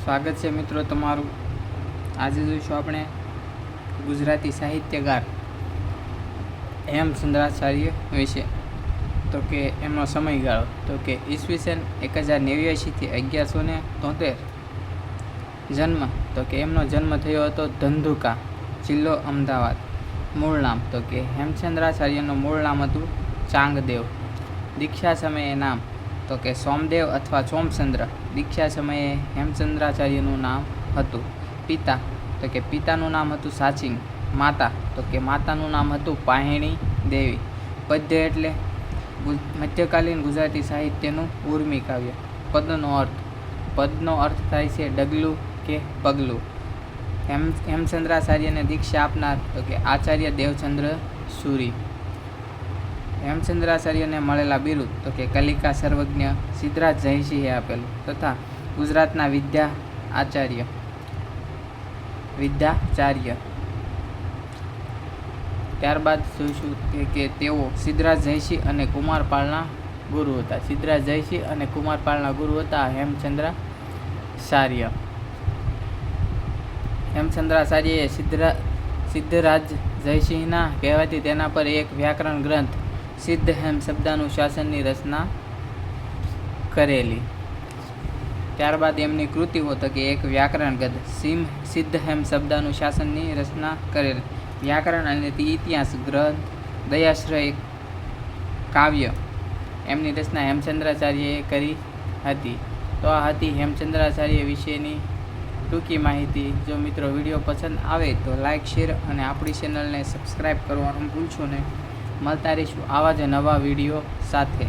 સ્વાગત છે મિત્રો તમારું। આજે જોઈશું આપણે ગુજરાતી સાહિત્યકાર હેમચંદ્રાચાર્ય વિશે। તો કે એમનો સમયગાળો તો કે ઈસવીસન 1089 થી 1173 જન્મ। તો કે એમનો જન્મ થયો હતો ધંધુકા, જિલ્લો અમદાવાદ। મૂળ નામ તો કે હેમચંદ્રાચાર્યનું મૂળ નામ હતું ચાંગદેવ। દીક્ષા સમયે નામ તો કે સોમદેવ અથવા સોમચંદ્ર। દીક્ષા સમયે હેમચંદ્રાચાર્યનું નામ હતું। પિતા તો કે પિતાનું નામ હતું સાચિંગ। માતા તો કે માતાનું નામ હતું પાહિણી દેવી। પદ્ય એટલે મધ્યકાલીન ગુજરાતી સાહિત્યનું ઉર્મી કાવ્ય। પદનો અર્થ થાય છે ડગલું કે પગલું। હેમચંદ્રાચાર્યને દીક્ષા આપનાર તો કે આચાર્ય દેવચંદ્ર સુરી। હેમચંદ્રાચાર્યને મળેલા બિરુદ તો કે કલિકા સર્વજ્ઞ સિદ્ધરાજ જયસિંહે આપેલું તથા ગુજરાતના વિદ્યાચાર્ય। ત્યારબાદ જોઈશું કે તેઓ સિદ્ધરાજ જયસિંહ અને કુમારપાળના ગુરુ હતા। સિદ્ધરાજ જયસિંહ અને કુમારપાળના ગુરુ હતા હેમચંદ્રાચાર્ય। હેમચંદ્રાચાર્યએ સિદ્ધરાજ જયસિંહના કહેવાથી તેના પર એક વ્યાકરણ ગ્રંથ સિદ્ધ હેમ શબ્દાનુશાસનની રચના કરેલી। ત્યારબાદ એમની કૃતિઓ તો કે એક વ્યાકરણ ગ્રંથ સિદ્ધ હેમ શબ્દાનુશાસનની રચના કરેલી। વ્યાકરણ અને ઇતિહાસ ગ્રંથ દયાશ્રય કાવ્ય એમની રચના હેમચંદ્રાચાર્યએ કરી હતી। તો આ હતી હેમચંદ્રાચાર્ય વિશેની ટૂંકી માહિતી। જો મિત્રો વિડીયો પસંદ આવે તો લાઇક, શેર અને આપણી ચેનલને સબસ્ક્રાઈબ કરવાનું ભૂલશો નહીં। મળતા રહીશું આવા જ નવા વિડીયો સાથે।